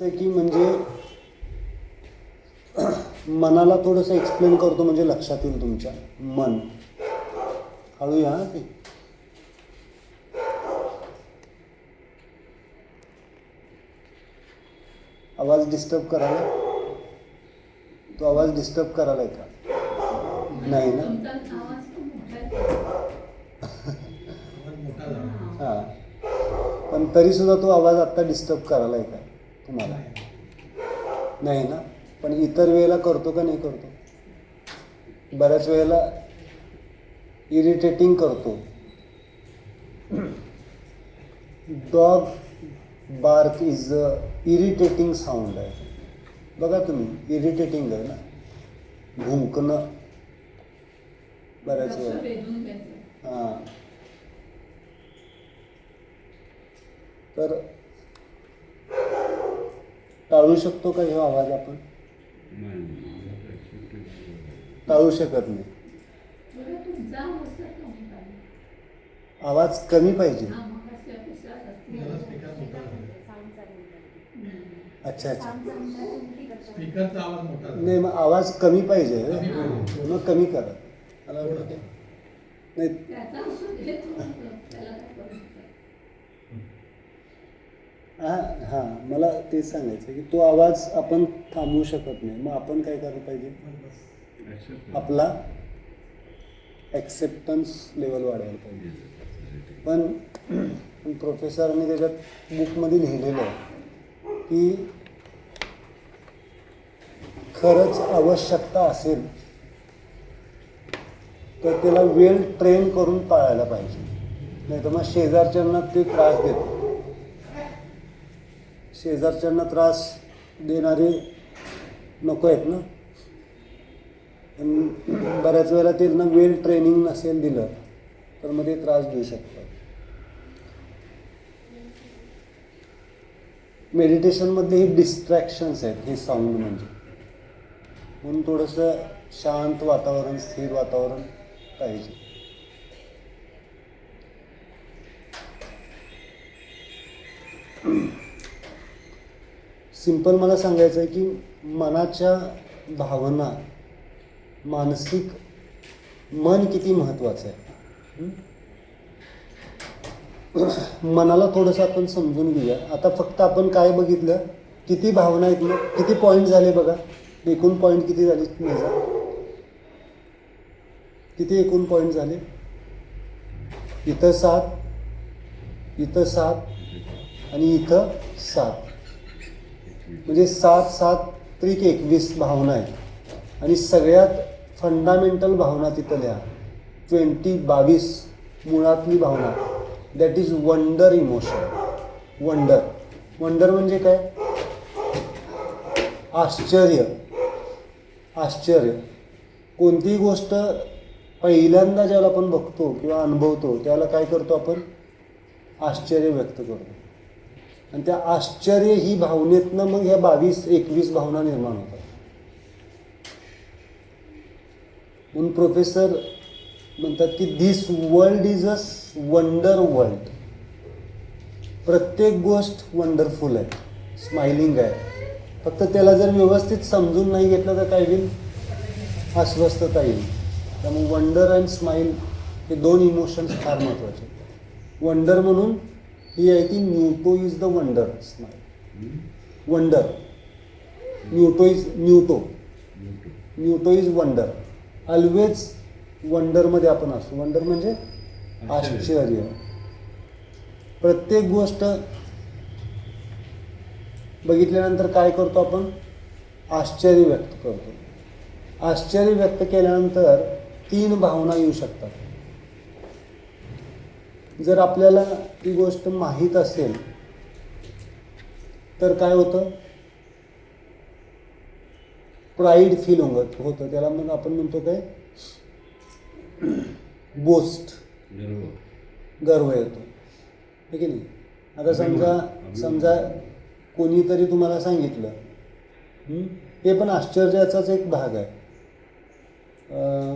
की म्हणजे मनाला थोडंसं एक्सप्लेन करतो म्हणजे लक्षात येईल तुमच्या. मन हळू या ते. आवाज डिस्टर्ब करायला, तो आवाज डिस्टर्ब करायला का? नाही ना. हां, पण तरी सुद्धा तो आवाज आत्ता डिस्टर्ब करायला का तुम्हाला? नाही ना. पण इतर वेळेला करतो का नाही करतो? बऱ्याच वेळेला इरिटेटिंग करतो. Dog bark is a irritating sound आहे. बघा तुम्ही, इरिटेटिंग आहे ना, भुंकणं बऱ्याच वेळेला. हां, तर टाळू शकतो का हे आवाज आपण? टाळू शकत नाही. आवाज कमी पाहिजे. अच्छा अच्छा. नाही, मग आवाज कमी पाहिजे, मग कमी करा. मला वाटतं नाही. हां, मला तेच सांगायचं की तो आवाज आपण थांबवू शकत नाही. मग आपण काय करायला पाहिजे? आपला ॲक्सेप्टन्स लेवल वाढवायला पाहिजे. पण प्रोफेसरने त्याच्यात बुकमध्ये लिहिलेलं आहे की खरंच आवश्यकता असेल तर त्याला वेल ट्रेन करून पाळायला पाहिजे. नाही तर मग शेजारच्यांना ते त्रास देतो. शेजारच्यांना त्रास देणारे नको आहेत ना. बऱ्याच वेळेला त्यांना वेल ट्रेनिंग नसेल दिलं तर मग ते त्रास देऊ शकतात. मेडिटेशनमध्ये ही डिस्ट्रॅक्शन्स आहेत, हे साऊंड म्हणजे. म्हणून थोडंसं शांत वातावरण, स्थिर वातावरण पाहिजे. सिंपल मला सांगायचं आहे की मनाच्या भावना, मानसिक मन किती महत्त्वाचं आहे. मनाला थोडंसं आपण समजून घेऊया. आता फक्त आपण काय बघितलं, किती भावना आहेत, मग किती पॉईंट झाले बघा. एकूण पॉईंट किती झाले माझा? किती एकूण पॉईंट झाले? इथं 7, इथं 7 आणि इथं 7. म्हणजे 7 7 त्रिक 21 भावना आहेत. आणि सगळ्यात फंडामेंटल भावना तिथं लिहा. 22 मुळातली भावना. That is wonder emotion. Wonder म्हणजे काय? आश्चर्य. कोणतीही गोष्ट पहिल्यांदा ज्याला आपण बघतो किंवा अनुभवतो त्याला काय करतो आपण? आश्चर्य व्यक्त करतो. आणि त्या आश्चर्य ही भावनेतनं मग ह्या 22-21 भावना निर्माण होतात. म्हणून प्रोफेसर म्हणतात की this world is a wonder world. प्रत्येक गोष्ट वंडरफुल आहे, स्माइलिंग आहे. फक्त त्याला जर व्यवस्थित समजून नाही घेतलं तर काय होईल? अस्वस्थता येईल. त्यामुळे वंडर अँड स्माईल हे 2 इमोशन्स फार महत्त्वाचे. वंडर म्हणून ही आहे की न्यूटो is the wonder. Smile wonder. न्यूटो इज वंडर. ऑलवेज वंडरमध्ये आपण असतो. वंडर म्हणजे आश्चर्य. प्रत्येक गोष्ट बघितल्यानंतर काय करतो आपण? आश्चर्य व्यक्त करतो. आश्चर्य व्यक्त केल्यानंतर 3 भावना येऊ शकतात. जर आपल्याला ती गोष्ट माहीत असेल तर काय होतं? प्राईड फील होतं. त्याला मग आपण म्हणतो काय? बोस्ट, गर्व येतो. हे की नाही? आता समजा कोणीतरी तुम्हाला सांगितलं, हे पण आश्चर्याचाच एक भाग आहे.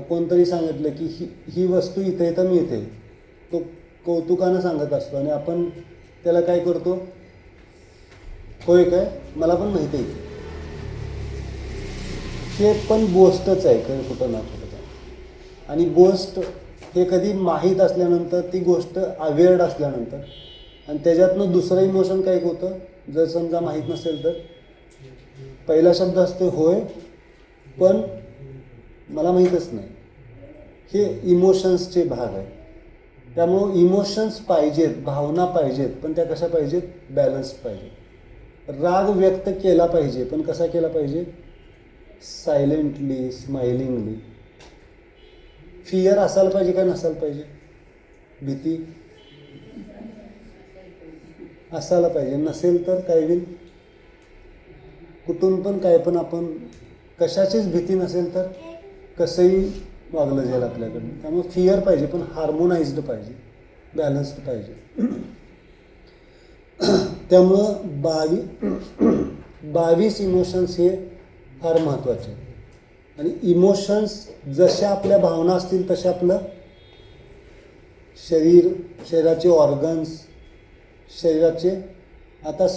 कोणतरी सांगितलं की ही वस्तू इथे तर मी इथे. तो कौतुकानं सांगत असतो आणि आपण त्याला काय करतो? होय काय मला पण माहिती आहे हे पण गोष्टच आहे कुठं ना कुठं. आणि गोष्ट हे कधी माहीत असल्यानंतर, ती गोष्ट अवेअर्ड असल्यानंतर, आणि त्याच्यातनं दुसरं इमोशन काय होतं, जर समजा माहीत नसेल तर पहिला शब्द असतो होय पण मला माहीतच नाही. हे इमोशन्सचे भाग आहे. त्यामुळं इमोशन्स पाहिजेत, भावना पाहिजेत, पण त्या कशा पाहिजेत, बॅलन्स पाहिजेत. राग व्यक्त केला पाहिजे, पण कसा केला पाहिजे, सायलेंटली, स्माइलिंगली. फिअर असायला पाहिजे का नसायला पाहिजे, भीती असायला पाहिजे. नसेल तर काय होईल, कुठून पण काय पण आपण, कशाचीच भीती नसेल तर कसंही वागलं जाईल आपल्याकडनं. त्यामुळे फिअर पाहिजे, पण हार्मोनाइज्ड पाहिजे, बॅलन्स्ड पाहिजे. त्यामुळं 22 इमोशन्स हे फार महत्त्वाचे. आणि इमोशन्स जशा आपल्या भावना असतील तशा आपलं शरीराचे ऑर्गन्स, शरीराचे, आता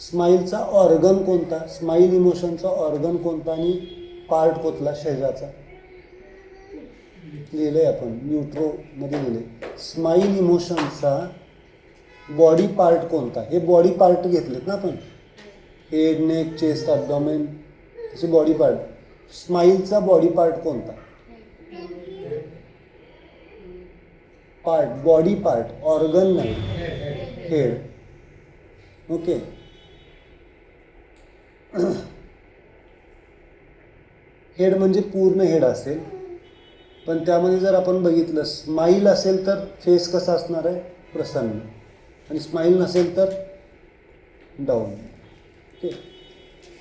स्माईलचा ऑर्गन कोणता, स्माईल इमोशनचा ऑर्गन कोणता आणि पार्ट कोणता शरीराचा, लिहिलंय आपण न्यूट्रोमध्ये लिहिलंय. स्माईल इमोशनचा बॉडी पार्ट कोणता, हे बॉडी पार्ट घेतलेत ना आपण, हेड, नेक, चेस्ट, ॲब्डॉमेन, असे बॉडी पार्ट. स्माईलचा बॉडी पार्ट कोणता, बॉडी पार्ट, ऑर्गन नाही, हेड. ओके. हेड म्हणजे पूर्ण हेड असेल, पण त्यामध्ये जर आपण बघितलं, स्माईल असेल तर फेस कसा असणार आहे, प्रसन्न, आणि स्माईल नसेल तर डाऊन. ओके.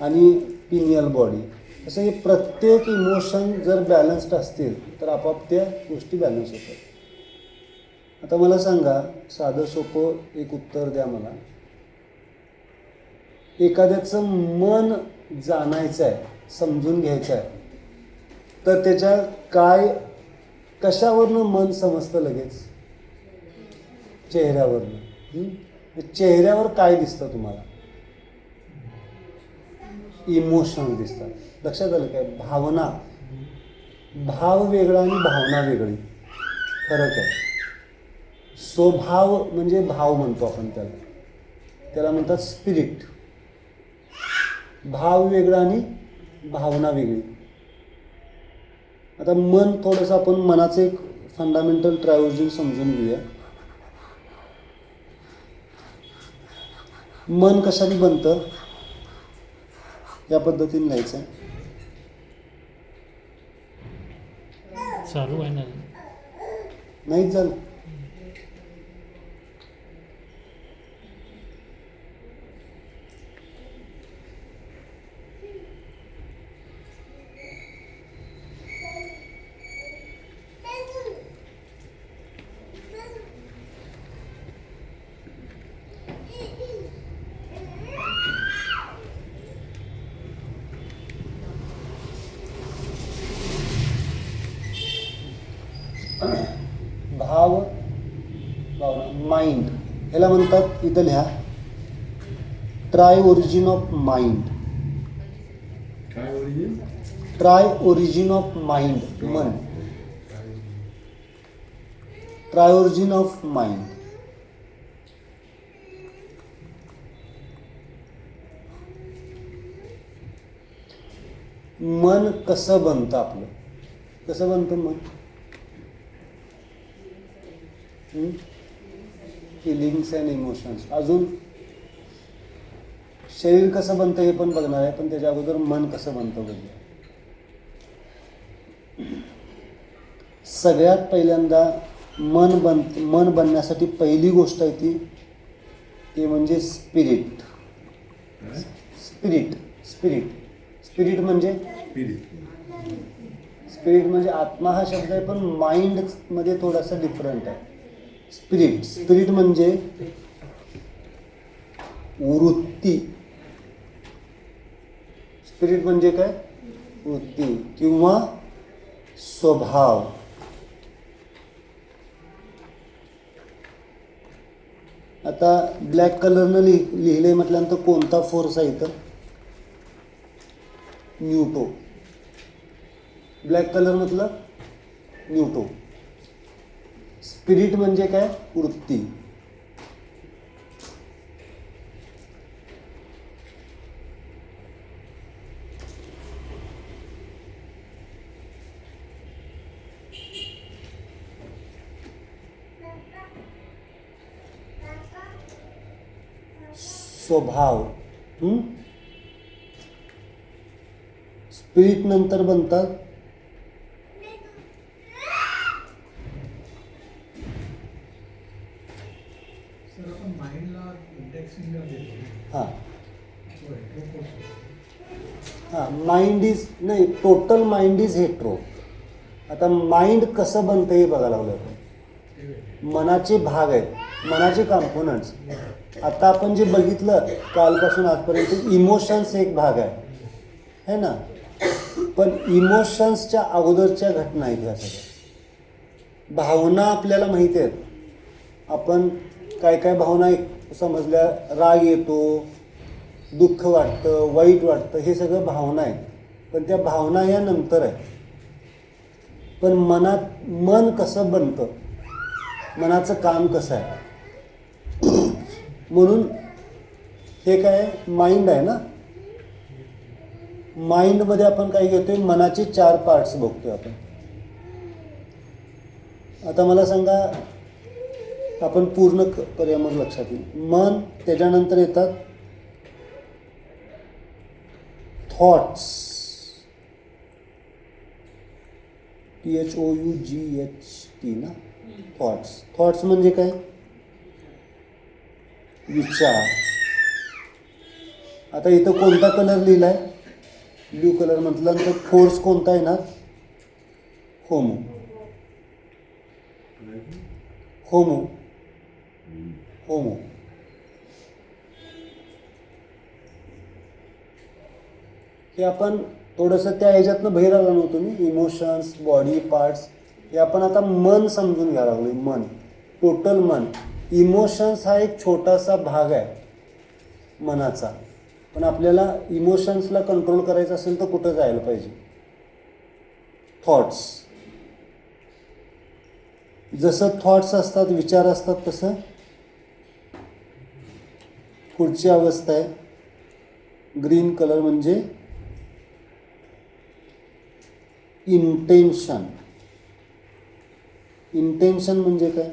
आणि पिनियल बॉडी, असं हे प्रत्येक इमोशन जर बॅलन्स्ड असतील तर आपोआप त्या गोष्टी बॅलन्स होतात. आता मला सांगा, साधं सोपं एक उत्तर द्या मला. एखाद्याचं मन जाणायचं आहे, समजून घ्यायचं आहे, तर त्याच्या कशावरनं मन समजतं लगेच, चेहऱ्यावरनं. चेहऱ्यावर काय दिसतं तुम्हाला, इमोशन दिसतात. लक्षात आलं काय, भावना, भाव वेगळा आणि भावना वेगळी, फरक आहे. स्वभाव म्हणजे भाव म्हणतो आपण त्याला म्हणतात स्पिरिट. भाव वेगळा आणि भावना वेगळी. आता मन, थोडंसं आपण मनाचं एक फंडामेंटल ट्रायोलॉजी समजून घेऊया. मन कशाने बनतं, या पद्धतीने लिहायचं. चालू आहे ना, नाहीच झालं. भावना, माइंड, ह्याला म्हणतात, इथं लिहा, try origin of mind. Try origin of mind, मन, ट्राय ओरिजिन ऑफ माइंड. मन कसं बनतं आपलं, कसं बनतं मन, फिलिंग्स अँड इमोशन्स. अजून शरीर कसं बनतं हे पण बघणार आहे, पण त्याच्या अगोदर मन कसं बनतं बघूया. सगळ्यात पहिल्यांदा मन बनण्यासाठी पहिली गोष्ट आहे ती म्हणजे स्पिरिट. स्पिरिट म्हणजे आत्मा हा शब्द आहे, पण माइंड मध्ये थोडासा डिफरंट आहे. स्पिरिट म्हणजे वृत्ती. स्पिरिट म्हणजे काय, वृत्ती किंवा स्वभाव. आता ब्लॅक कलरनं लिहिले म्हटल्यानंतर कोणता फोर्स आहे इथं? न्यूटो. ब्लॅक कलर मतलब न्यूटो. स्पिरिट म्हणजे काय? वृत्ती. स्वभाव. स्पिरिट नंतर बनतात माइंड इज नाही, टोटल माइंड इज हेट्रो. आता माइंड कसं बनतं हे बघायला लागलं आपण. मनाचे भाग आहेत, मनाचे कॉम्पोनंट्स. आता आपण जे बघितलं कालपासून आजपर्यंत, इमोशन्स एक भाग आहे ना, पण इमोशन्सच्या अगोदरच्या घटना आहेत ह्या सगळ्या. भावना आपल्याला माहिती आहेत. आपण काय काय भावना समजल्या, राग येतो, दुःख वाटतं, वाईट वाटतं, हे सगळं भावना आहेत. पण त्या भावना या नंतर आहे. पण मन कसं बनतं, मनाचं काम कसं आहे, म्हणून हे काय माइंड आहे ना. माइंडमध्ये आपण काय घेतोय, मनाचे 4 पार्ट्स बघतोय आपण. आता मला सांगा, आपण पूर्ण पर्यामर लक्षात येईल. मन, त्याच्यानंतर येतात थॉट्स, THOUGHT ना, थॉट्स. थॉट्स म्हणजे काय? विचार. आता इथं कोणता कलर लिहिलाय? Blue colour. म्हटल्यानंतर फोर्स कोणता येणार? होमो. होमो. होमो. हे आपण थोडंसं त्या ह्याच्यातनं बाहेर आलो नव्हतो मी. इमोशन्स, बॉडी पार्ट्स, हे आपण आता मन समजून घ्यायला लागलो. मन, टोटल मन. इमोशन्स हा एक छोटासा भाग आहे मनाचा. पण आपल्याला इमोशन्सला कंट्रोल करायचं असेल तर कुठं जायला पाहिजे? थॉट्स. जसं थॉट्स असतात, विचार असतात, तसं पुढची अवस्था आहे ग्रीन कलर, म्हणजे इंटेन्शन. इंटेन्शन म्हणजे काय?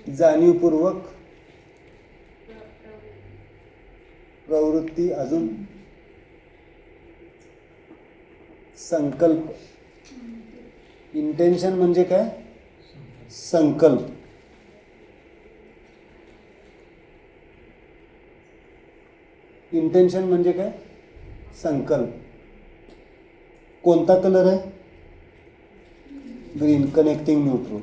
जाणीवपूर्वक प्रवृत्ती. अजून संकल्प. इंटेन्शन म्हणजे काय? संकल्प. इंटेन्शन म्हणजे काय? संकल्प. कोणता कलर आहे? Green, connecting neutral.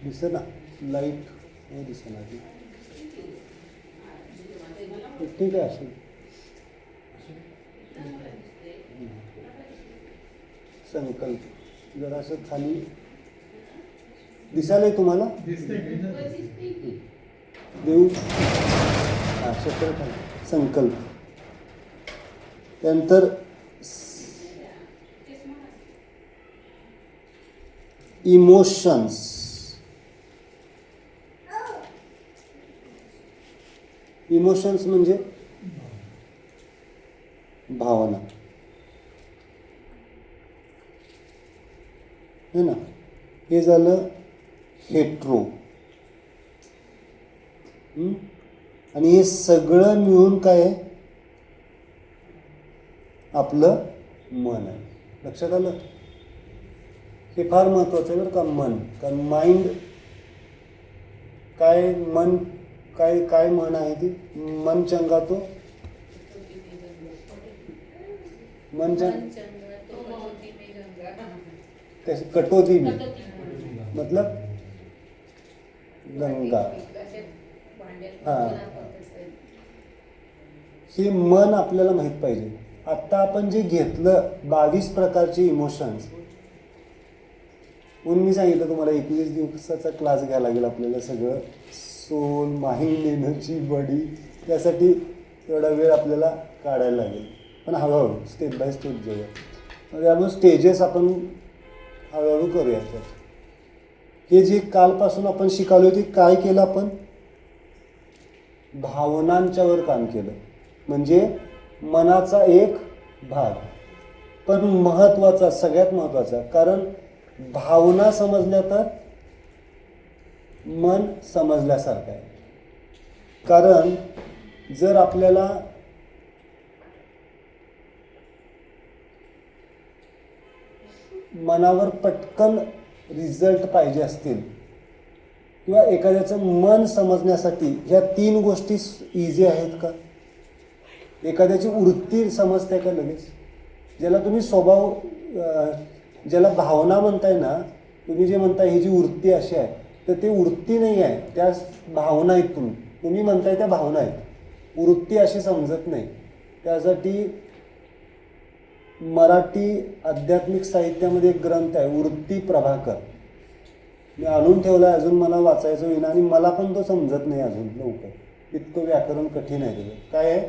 दिसत ना लाईट? नाही दिसत ना. ठीक आहे, असेल. संकल्प जरा असं खाली दिसायला तुम्हाला देऊ. क्षेत्र खाली संकल्प. त्यानंतर इमोशन्स. इमोशन्स म्हणजे भावना, है ना. हे झालं हेट्रो. आणि हे सगळं मिळून काय आहे? आपलं मन आहे. लक्षात आलं? हे फार महत्वाचं आहे बरं का, मन. कारण माइंड काय, मन काय, काय म्हण आहे ती? मन चंगा तो मन कैसे कटोती में, मतलब गंगा. हाँ, हे मन आपल्याला माहीत पाहिजे. आत्ता आपण जे घेतलं 22 प्रकारचे इमोशन्स, म्हणून मी सांगितलं तुम्हाला 21 दिवसाचा क्लास घ्यायला लागेल आपल्याला सगळं, सोल, माइंड, एनर्जी, बॉडी, त्यासाठी तेवढा वेळ आपल्याला काढायला लागेल. पण हळूहळू स्टेप बाय स्टेप जाऊया. त्यामुळे स्टेजेस आपण हळूहळू करूया. हे जे कालपासून आपण शिकवले होते, काय केलं आपण, भावनांच्यावर काम केलं, म्हणजे मनाचा एक भाग, पण महत्त्वाचा, सगळ्यात महत्त्वाचा, कारण भावना समजल्या तर मन समजल्यासारखं आहे. कारण जर आपल्याला मनावर पटकन रिझल्ट पाहिजे असतील किंवा एखाद्याचं मन समजण्यासाठी ह्या 3 गोष्टी इझी आहेत का? एखाद्याची वृत्ती समजते का लगेच? ज्याला तुम्ही स्वभाव, ज्याला भावना म्हणताय ना, तुम्ही जे म्हणताय ही जी वृत्ती अशी आहे, तर ते वृत्ती नाही आहे, त्या भावना आहेत. तुम्ही म्हणताय त्या भावना आहेत. वृत्ती अशी समजत नाही. त्यासाठी मराठी आध्यात्मिक साहित्यामध्ये एक ग्रंथ आहे, वृत्ती प्रभाकर. मी आणून ठेवला आहे, अजून मला वाचायचं होईना आणि मला पण तो समजत नाही अजून लवकर, इतकं व्याकरण कठीण आहे त्याचं. काय आहे?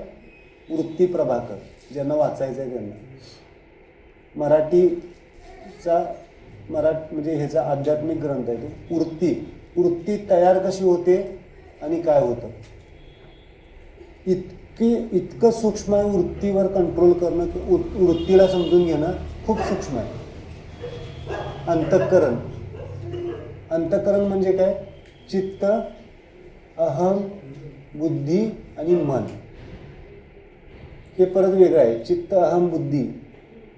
वृत्ती प्रभाकर. ज्यांना वाचायचं आहे त्यांना. मराठीचा म्हणजे ह्याचा आध्यात्मिक ग्रंथ आहे तो. वृत्ती तयार कशी होते आणि काय होतं, इतकं सूक्ष्म आहे. वृत्तीवर कंट्रोल करणं, वृत्तीला समजून घेणं खूप सूक्ष्म आहे. अंतःकरण म्हणजे काय? चित्त, अहम, बुद्धी आणि मन. हे परत वेगळं आहे. चित्त, अहम,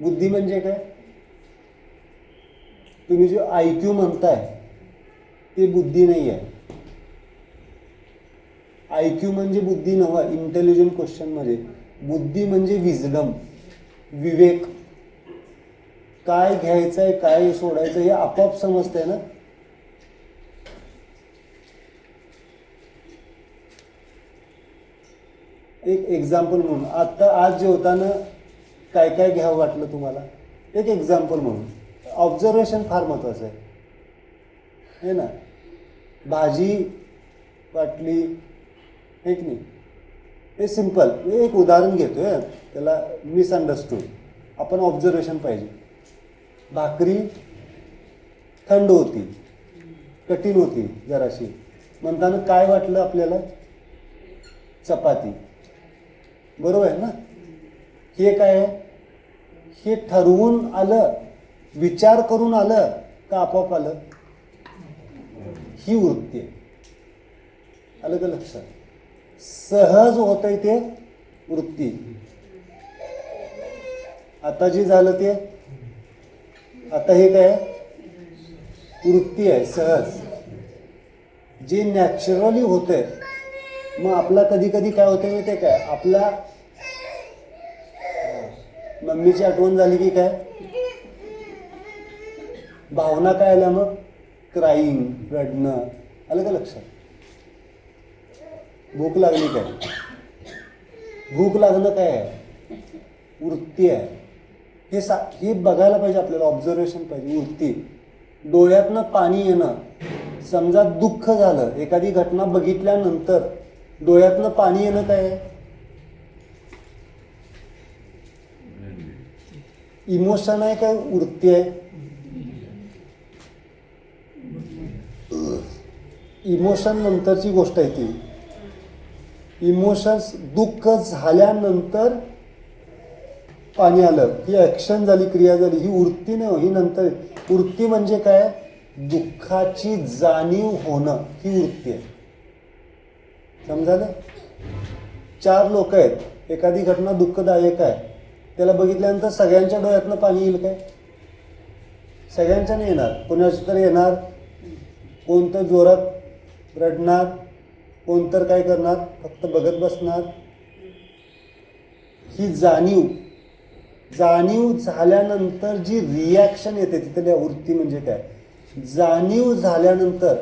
बुद्धी म्हणजे काय? तुम्ही जो IQ म्हणताय ते बुद्धी नाही आहे. IQ म्हणजे बुद्धी नव्हे. इंटेलिजंट क्वेश्चनमध्ये बुद्धी म्हणजे विजडम, विवेक. काय घ्यायचं आहे, काय सोडायचं हे आपोआप समजतंय ना. एक एक्झाम्पल म्हणून, आता आज जेवताना काय काय घ्यावं वाटलं तुम्हाला, एक एक्झाम्पल म्हणून. ऑब्झर्वेशन फार महत्त्वाचं आहे ना. भाजी वाटली, एक नाही, हे सिम्पल. एक उदाहरण घेतोय, त्याला मिसअंडरस्टूड. आपण ऑब्झर्वेशन पाहिजे. भाकरी थंड होती, कठीण होती जराशी, म्हणताना काय वाटलं आपल्याला? चपाती. बरोबर आहे ना. हे काय आहे? हे ठरवून आलं, विचार करून आलं का आपोआप आलं? ही वृत्ती आहे. आलं का लक्षात? सहज होतंय ते वृत्ती. आता जे झालं ते, आता हे काय? वृत्ती आहे, सहज, जे नॅचरली होतंय. मग आपला कधी कधी काय होतं माहिती आहे काय? आपला मम्मीची आठवण झाली की काय भावना काय आल्या? मग क्राईंग, रडणं. आलं का लक्षात? भूक लागली काय? भूक लागणं काय आहे? वृत्ती आहे. हे बघायला पाहिजे आपल्याला. ऑब्झर्वेशन पाहिजे. वृत्ती. डोळ्यातनं पाणी येणं, समजा दुःख झालं, एखादी घटना बघितल्यानंतर डोळ्यातनं पाणी येणं काय आहे? इमोशन आहे का वृत्ती आहे? इमोशन नंतरची गोष्ट आहे ती. इमोशन्स, दुःख झाल्यानंतर पाणी आलं, ही ॲक्शन झाली, क्रिया झाली, ही वृत्ती नाही. ही नंतर. वृत्ती म्हणजे काय? दुःखाची जाणीव होणं, ही वृत्ती आहे. समजालं? 4 लोक आहेत, एखादी घटना दुःखदायक आहे, त्याला बघितल्यानंतर सगळ्यांच्या डोळ्यातनं पाणी येईल काय? सगळ्यांच्या नाही येणार. कोणाचं तर येणार, कोणतं जोरात रडणार, कोणतर काय करणार, फक्त बघत बसणार. ही जाणीव झाल्यानंतर जी रिॲक्शन येते, तिथल्या वृत्ती म्हणजे काय? जाणीव झाल्यानंतर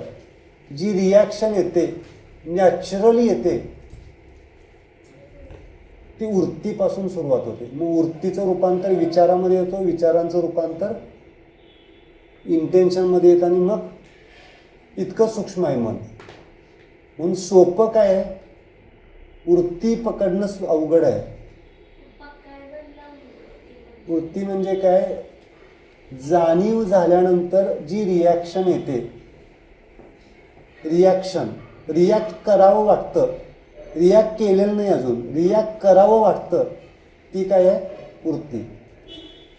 जी रिॲक्शन येते, नॅचरली येते, ती वृत्तीपासून सुरुवात होते. मग वृत्तीचं रूपांतर विचारामध्ये येतो, विचारांचं रूपांतर इंटेन्शनमध्ये येतं आणि मग इतकं सूक्ष्म आहे मन. म्हणून सोपं काय आहे, वृत्ती पकडणं अवघड आहे. वृत्ती म्हणजे काय, जाणीव झाल्यानंतर जी रिॲक्शन येते, रिॲक्ट करावं वाटतं, रिॲक्ट केलेलं नाही अजून, रिॲक्ट करावं वाटतं, ती काय आहे, वृत्ती.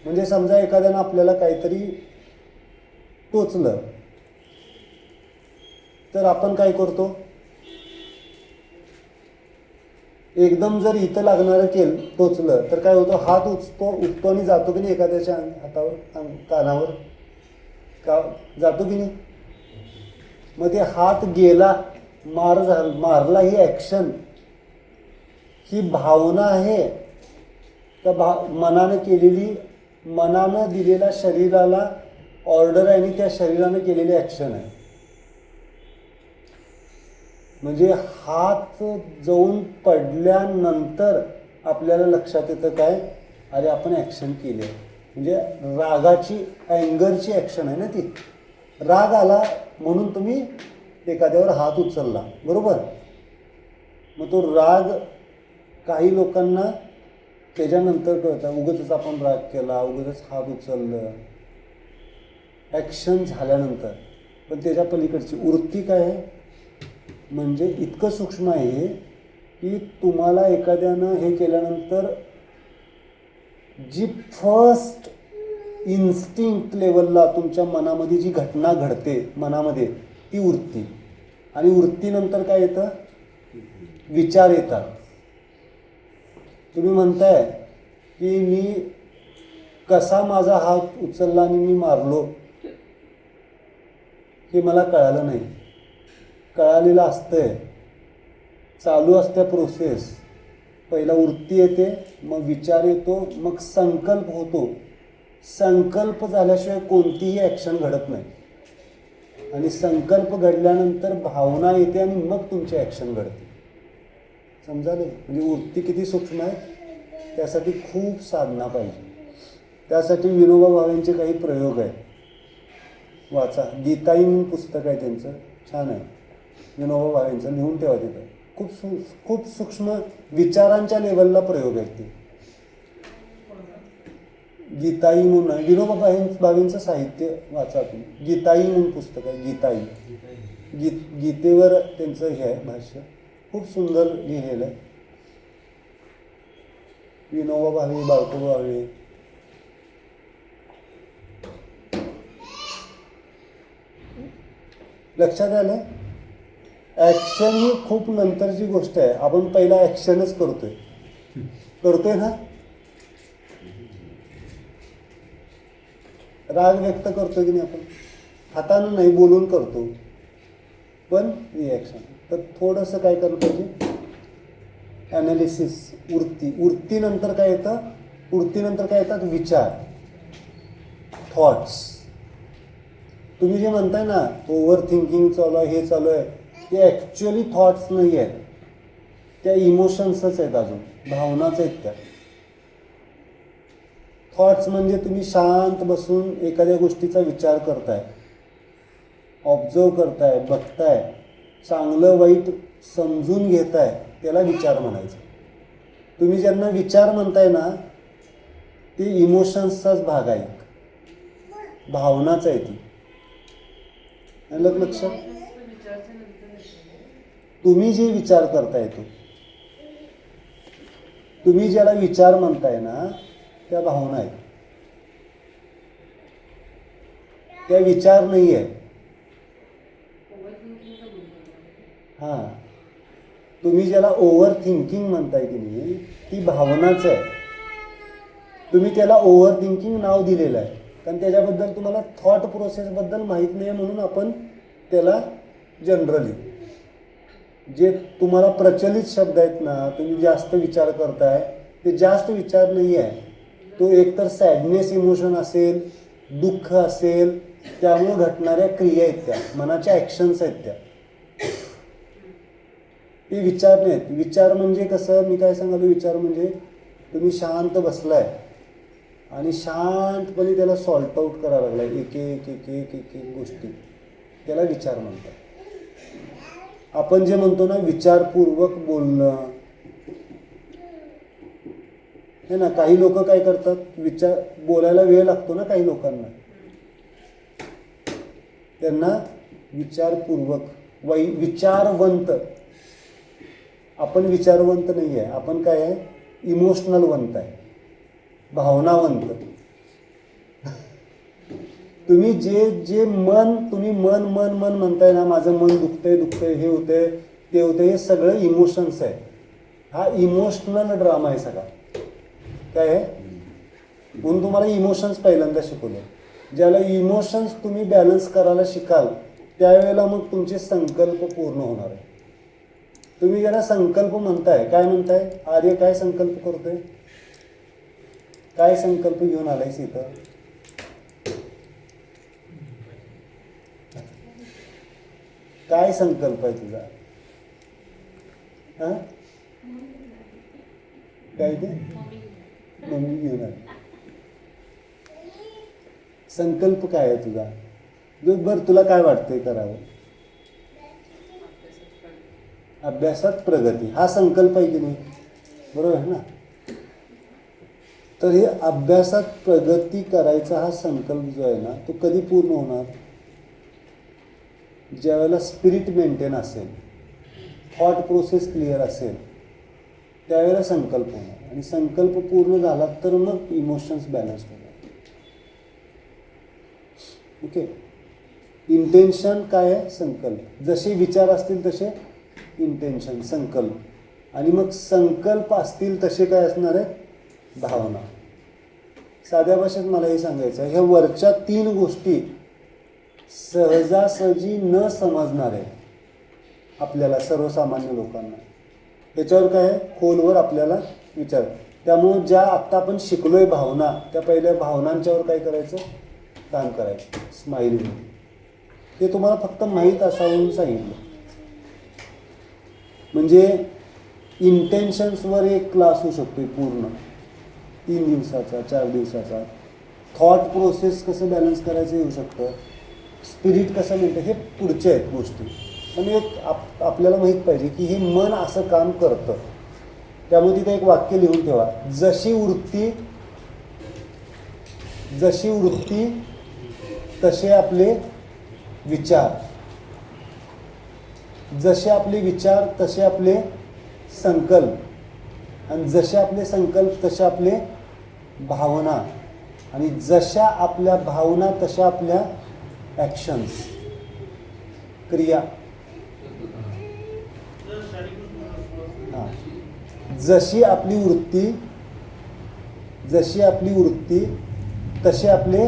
म्हणजे समजा एखाद्यानं आपल्याला काहीतरी टोचलं तर आपण काय करतो, एकदम जर इथं लागणारं टोचलं तर काय होतं, हात उठतो आणि जातो की नाही एखाद्याच्या हातावर, कानावर का जातो की नाही. मग ते हात गेला, मारला, ही ॲक्शन, ही भावना आहे का मनानं केलेली, मनानं दिलेला शरीराला ऑर्डर आहे आणि त्या शरीरानं केलेली ॲक्शन आहे. म्हणजे हात जाऊन पडल्यानंतर आपल्याला लक्षात येतं काय, अरे आपण ॲक्शन केली आहे. म्हणजे रागाची, अँगरची ॲक्शन आहे ना ती. राग आला म्हणून तुम्ही एखाद्यावर हात उचलला, बरोबर. मग तो राग काही लोकांना त्याच्यानंतर कळतं, उगाचच आपण राग केला, उगाचच हात उचललं, ॲक्शन झाल्यानंतर. पण त्याच्या पलीकडची वृत्ती काय आहे, म्हणजे इतकं सूक्ष्म आहे की तुम्हाला एखाद्यानं हे केल्यानंतर जी फर्स्ट इन्स्टिंक्ट लेवलला तुमच्या मनामध्ये जी घटना घडते मनामध्ये, ती वृत्ती. आणि वृत्तीनंतर काय येतं, विचार येतात. तुम्ही म्हणताय की मी कसा माझा हात उचलला आणि मी मारलो हे मला कळालं नाही. कळालेलं असतंय, चालू असत्या प्रोसेस. पहिला वृत्ती येते, मग विचार येतो, मग संकल्प होतो. संकल्प झाल्याशिवाय कोणतीही ॲक्शन घडत नाही. आणि संकल्प घडल्यानंतर भावना येते आणि मग तुमची ॲक्शन घडते. समजाले. म्हणजे वृत्ती किती सूक्ष्म आहे, त्यासाठी खूप साधना पाहिजे. त्यासाठी विनोबा भावेंचे काही प्रयोग आहेत, वाचा. गीताई म्हणून पुस्तक आहे त्यांचं, छान आहे. विनोबा भावेंचं लिहून ठेवा तिथं. खूप सूक्ष्म विचारांच्या लेवलला प्रयोग आहेत ते. गीताई म्हणून आहे, विनोबा भावेंचं साहित्य वाचा तुम्ही. गीताई म्हणून पुस्तक आहे, गीताई. गीतेवर त्यांचं हे आहे भाष्य, खूप सुंदर लिहिलेलं आहे. विनोबा भावे, बाळकोबा भावे. लक्षात आलं. ॲक्शन ही खूप नंतरची गोष्ट आहे. आपण पहिला ॲक्शनच करतोय ना. राग व्यक्त करतो की नाही आपण, हातानं नाही बोलून करतो, पण रिॲक्शन. तर थोडंसं काय केलं पाहिजे, ॲनालिसिस. वृत्तीनंतर काय येतं, वृत्तीनंतर काय येतात, विचार, थॉट्स. तुम्ही जे म्हणताय ना ओव्हर थिंकिंग चालू आहे, हे चालू आहे, ते ॲक्च्युअली थॉट्स नाही आहेत, त्या इमोशन्सच आहेत, अजून भावनाच आहेत त्या. थॉट्स म्हणजे तुम्ही शांत बसून एखाद्या गोष्टीचा विचार करताय, ऑब्झर्व करताय, बघताय, चांगलं वाईट समजून घेताय, त्याला विचार म्हणायचं. तुम्ही ज्यांना विचार म्हणताय ना, ते इमोशन्सचाच भाग आहे, भावनाच आहे ती. लक्षात. तुम्ही जे विचार करताय तो, तुम्ही ज्याला विचार म्हणताय ना, त्या भावना आहेत, त्या विचार नाही आहे. हां, तुम्ही ज्याला ओव्हर थिंकिंग म्हणताय की नाही, ती भावनाच आहे. तुम्ही त्याला ओव्हर थिंकिंग नाव दिलेलं आहे, कारण त्याच्याबद्दल तुम्हाला थॉट प्रोसेसबद्दल माहीत नाही आहे, म्हणून आपण त्याला जनरली जे तुम्हाला प्रचलित शब्द आहेत ना, तुम्ही जास्त विचार करताय, ते जास्त विचार नाही आहे. तो एकतर सॅडनेस इमोशन असेल, दुःख असेल, त्यामुळे घटणाऱ्या क्रिया आहेत, त्या मनाच्या ॲक्शन्स आहेत त्या. ते विचार नाहीत. विचार म्हणजे कसं, मी काय सांगालो, विचार म्हणजे तुम्ही शांत बसलाय आणि शांतपणे त्याला सॉल्ट आउट करायला लागलाय, एक एक एक एक एक एक गोष्टी, त्याला विचार म्हणतात. आपण जे म्हणतो ना विचारपूर्वक बोलणं, है ना. काही लोक काय करतात, विचार बोलायला वेळ लागतो ना काही लोकांना, त्यांना विचारपूर्वक विचारवंत. आपण विचारवंत नाही आहे, आपण काय आहे, इमोशनलवंत आहे, भावनावंत. तुम्ही जे तुम्ही मन मन मन म्हणताय ना, माझं मन दुखतंय, हे होतंय, ते होतंय, हे सगळं इमोशन्स आहे. हा इमोशनल ड्रामा आहे सगळा. काय आहे, म्हणून तुम्हाला इमोशन्स पहिल्यांदा शिकवले. ज्याला इमोशन्स तुम्ही बॅलन्स करायला शिकाल त्यावेळेला मग तुमचे संकल्प पूर्ण होणार आहे. तुम्ही ज्याला संकल्प म्हणताय, काय म्हणताय, आर्य काय संकल्प करतोय, काय संकल्प घेऊन आलायस इथं, काय संकल्प आहे तुझा, हा काय ते मम्मी घेऊन आली, संकल्प काय आहे तुझा. बरं तुला काय वाटतंय करावं, अभ्यासात प्रगती, हा संकल्प आहे की नाही, बरोबर आहे ना. तर हे अभ्यासात प्रगती करायचा हा संकल्प जो आहे ना, तो कधी पूर्ण होणार, ज्यावेळेला स्पिरिट मेंटेन असेल, थॉट प्रोसेस क्लिअर असेल, त्यावेळेला संकल्प होणार. आणि संकल्प पूर्ण झाला तर मग इमोशन्स बॅलन्स होणार. ओके. इंटेन्शन काय आहे, संकल्प. जसे विचार असतील तसे इंटेन्शन, संकल्प. आणि मग संकल्प असतील तसे काय असणार आहे, भावना. साध्या भाषेत मला हे सांगायचं आहे, ह्या वरच्या 3 गोष्टी सहजासहजी न समजणार आहे आपल्याला, सर्वसामान्य लोकांना. त्याच्यावर काय आहे, खोलवर आपल्याला विचार. त्यामुळं ज्या आत्ता आपण शिकलोय भावना, त्या पहिल्या भावनांच्यावर काय करायचं, काम करायचं, स्माईल. ते तुम्हाला फक्त माहीत असावं सांगितलं. म्हणजे इंटेन्शन्सवर एक क्लास होऊ शकतो पूर्ण, 3 दिवसाचा, 4 दिवसाचा. थॉट प्रोसेस कसं बॅलन्स करायचं येऊ शकतं, स्पिरिट कसं मिळतं, हे पुढचे आहेत गोष्टी. पण एक आपल्याला माहीत पाहिजे की हे मन असं काम करतं. त्यामुळे तिथे एक वाक्य लिहून ठेवा, जशी वृत्ती तसे आपले विचार, जसे आपले विचार तसे आपले संकल्प, आणि जसे आपले संकल्प तसे आपले भावना, आणि जशा आपल्या भावना तशा आपल्या ॲक्शन्स, क्रिया. हां, जशी आपली वृत्ती तसे आपले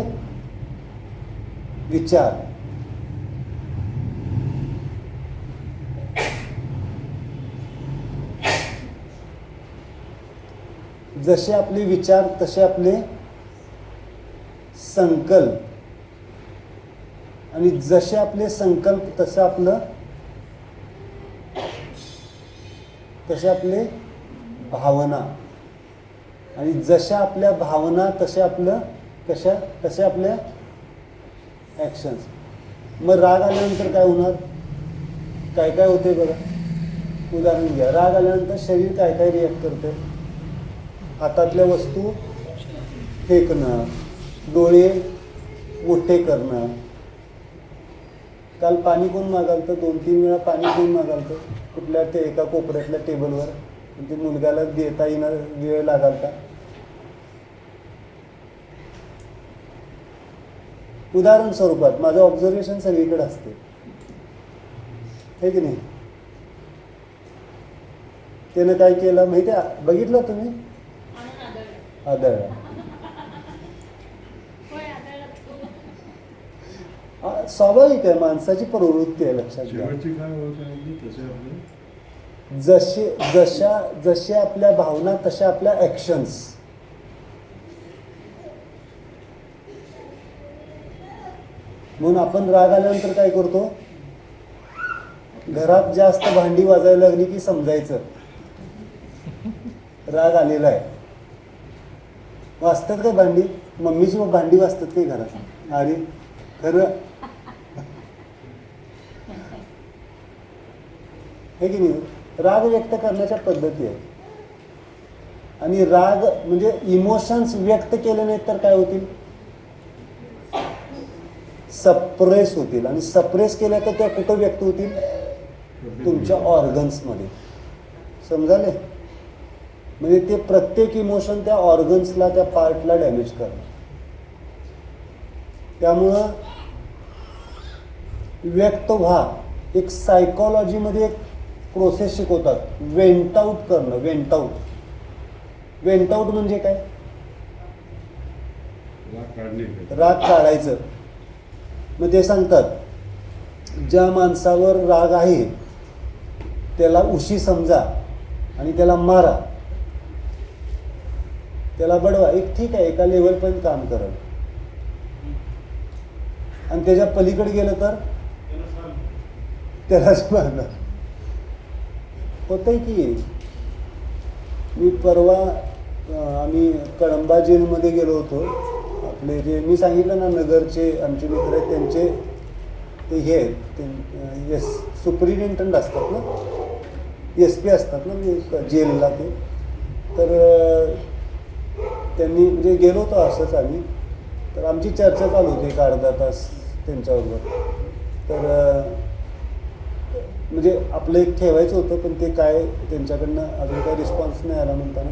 विचार, जसे आपले विचार तसे आपले संकल्प, आणि जसे आपले संकल्प तसे आपले भावना, आणि जशा आपल्या भावना तसे आपल्या ॲक्शन्स. मग राग आल्यानंतर काय होणार, काय होते बघा. उदाहरण घ्या, राग आल्यानंतर शरीर काय रिॲक्ट करते, हातातल्या वस्तू फेकणं, डोळे मोठे करणं. काल पाणी कोण मागालतं, 2-3 वेळा पाणी कोण मागालतं, कुठल्या ते एका कोपऱ्यातल्या टेबलवर, ते मुलगाला देता येणार वेळ लागालता. उदाहरण स्वरूपात माझं ऑब्झर्वेशन सगळीकडे असते, हे की नाही. त्यानं काय केलं माहिती आहे, बघितलं तुम्ही, आदळला. स्वाभाविक आहे, माणसाची प्रवृत्ती आहे, लक्षात घ्या. जसे आपल्या भावना तशा आपल्या ॲक्शन्स. म्हणून आपण राग आल्यानंतर काय करतो, घरात जास्त भांडी वाजायला लागली की समजायचं राग आलेला आहे. वाजतात का भांडी? मम्मीची भांडी वाजतात काही घरात? अरे खरं हे की नाही? राग व्यक्त करण्याच्या पद्धती आहेत. आणि राग म्हणजे इमोशन्स व्यक्त केले नाहीत तर काय होतील? सप्रेस होतील. आणि सप्रेस केल्या तर त्या कुठं व्यक्त होतील? तुमच्या ऑर्गन्समध्ये. समजाले? म्हणजे ते प्रत्येक इमोशन त्या ऑर्गन्सला, त्या पार्टला डॅमेज करणार. त्यामुळं व्यक्त व्हा. एक सायकोलॉजीमध्ये एक प्रोसेस शिकवतात, वेंट आउट करणं. Went out. वेंट आउट म्हणजे काय? राग काढायचं. मग ते सांगतात ज्या माणसावर राग आहे त्याला उशी समजा आणि त्याला मारा, त्याला बडवा. एक ठीक आहे, एका लेवलपर्यंत काम करत. आणि त्याच्या पलीकडे गेलं तर त्यालाच मारणार. होतंय की. मी परवा आम्ही कळंबा जेलमध्ये गेलो होतो. आपले जे मी सांगितलं ना नगरचे आमचे मित्र आहेत, त्यांचे ते हे आहेत, सुपरिटेंडंट असतात ना, SP असतात ना जेलला. ते तर त्यांनी म्हणजे गेलो होतो असंच आम्ही. तर आमची चर्चा चालू होती एक अर्धा तास त्यांच्याबरोबर. तर म्हणजे आपलं एक ठेवायचं होतं, पण ते काय त्यांच्याकडनं अजून काही रिस्पॉन्स नाही आला म्हणताना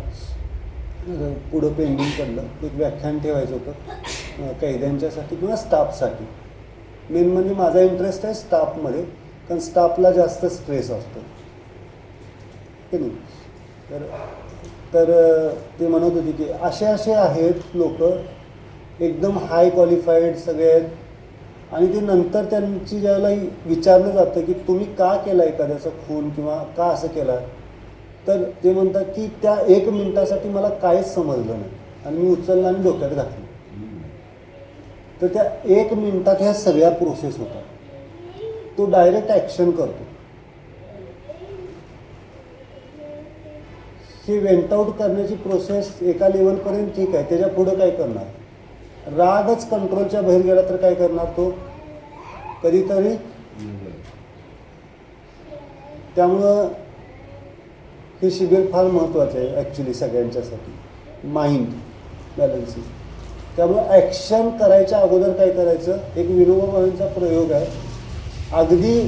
पुढं पेंडिंग पडलं. एक व्याख्यान ठेवायचं होतं कैद्यांच्यासाठी किंवा स्टाफसाठी. मेन म्हणजे माझा इंटरेस्ट आहे स्टाफमध्ये, कारण स्टाफला जास्त स्ट्रेस असतो की नाही. तर ते म्हणत होते की असे आहेत लोक एकदम हाय क्वालिफाईड सगळे आहेत. आणि ते नंतर त्यांची ज्याला विचारलं जातं की तुम्ही का केला एखाद्याचा खून किंवा का असं केला, तर ते म्हणतात की त्या 1 मिनिटासाठी मला काहीच समजलं नाही आणि मी उचललं आणि डोक्यात घातलं. तर त्या 1 मिनिटात ह्या सगळ्या प्रोसेस होतात. तो डायरेक्ट ॲक्शन करतो. ही वेंट आउट करण्याची प्रोसेस एका लेवलपर्यंत ठीक आहे. त्याच्या पुढं काय करणार? रागच कंट्रोलच्या बाहेर गेला तर काय करणार तो? कधीतरी. त्यामुळं हे शिबिर फार महत्त्वाचं आहे ॲक्च्युली सगळ्यांच्यासाठी. Mind balancing. त्यामुळं ॲक्शन करायच्या अगोदर काय करायचं? एक विनोबा भावेंचा प्रयोग आहे. अगदी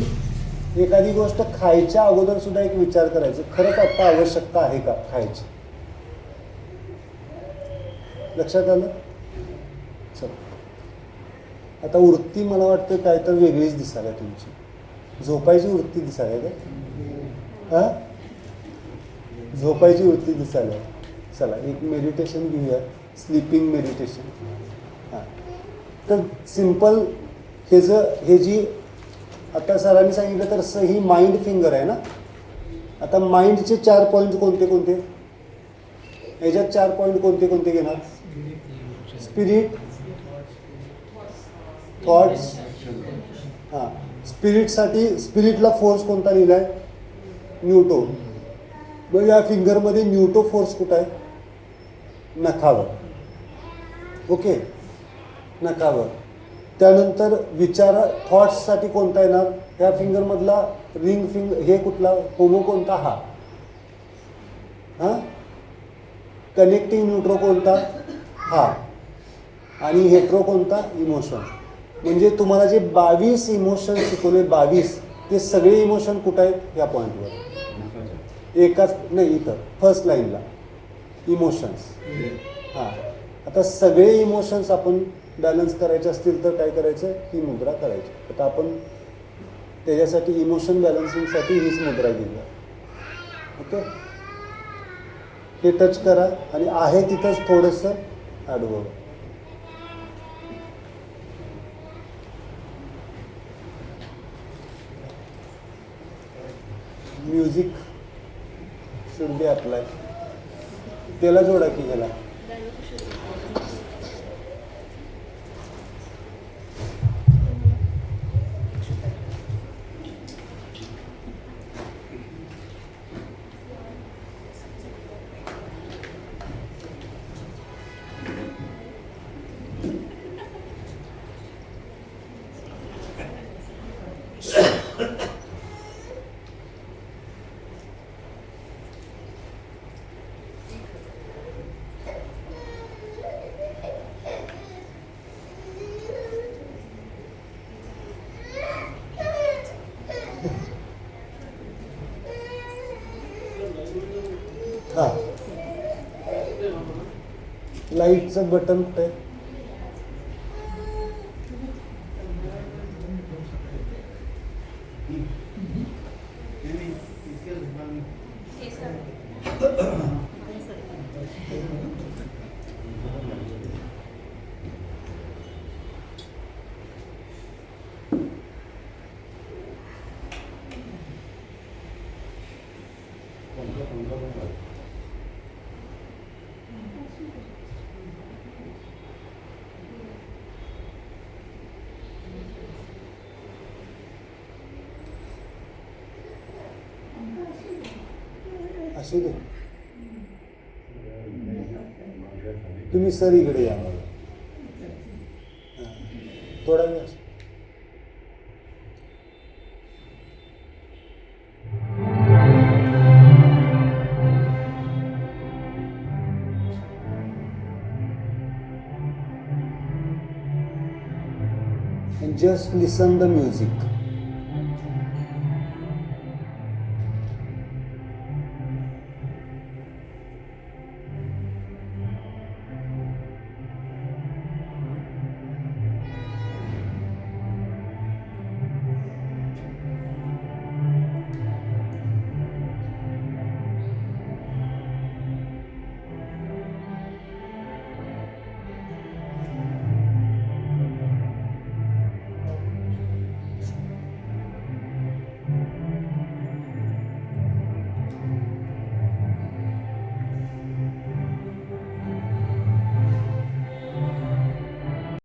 एखादी गोष्ट खायच्या अगोदर सुद्धा एक विचार करायचा, खरंच आता आवश्यकता आहे का खायची? लक्षात आलं? चल आता वृत्ती मला वाटतं काय तर वेगळीच दिसायला तुमची. झोपायची वृत्ती दिसायला का? हां, झोपायची वृत्ती दिसायला. चला एक मेडिटेशन घेऊया, स्लीपिंग मेडिटेशन. हां, तर सिम्पल हे जी आता सरांनी सांगितलं तर ही माइंड फिंगर आहे ना. आता माइंडचे 4 पॉईंट कोणते कोणते? ह्याच्यात 4 पॉईंट कोणते कोणते घेणार? Spirit, thoughts. हां, स्पिरिटसाठी स्पिरिटला फोर्स कोणता लिहिला आहे? न्यूटो. मग या फिंगरमध्ये न्यूटो फोर्स कुठं आहे? नखावर. ओके, नखावर. त्यानंतर थॉट्ससाठी कोणता येणार? ह्या फिंगरमधला रिंग फिंगर हे कुठला? होमो कोणता? हा. हां, कनेक्टिंग न्यूट्रो कोणता? हा. आणि हेट्रो कोणता? इमोशन. म्हणजे तुम्हाला जे 22 इमोशन शिकवले, 22 ते सगळे इमोशन कुठं आहेत? ह्या पॉईंटवर. एकाच नाही, इथं फर्स्ट लाईनला इमोशन्स. हां, आता सगळे इमोशन्स आपण बॅलन्स करायचे असतील तर काय करायचं? ही मुद्रा करायची. आता आपण त्याच्यासाठी इमोशन बॅलन्सिंगसाठी हीच मुद्रा घेऊया. ओके, हे टच करा आणि आहे तिथंच थोडंसं आडवं. Music should be apply. त्याला जोडा की ह्याला. लाईटचं बटन कुठे आहे? असू दे, तुम्ही सर इकडे या मला. हां, थोडा वेळ असू. And just listen the music.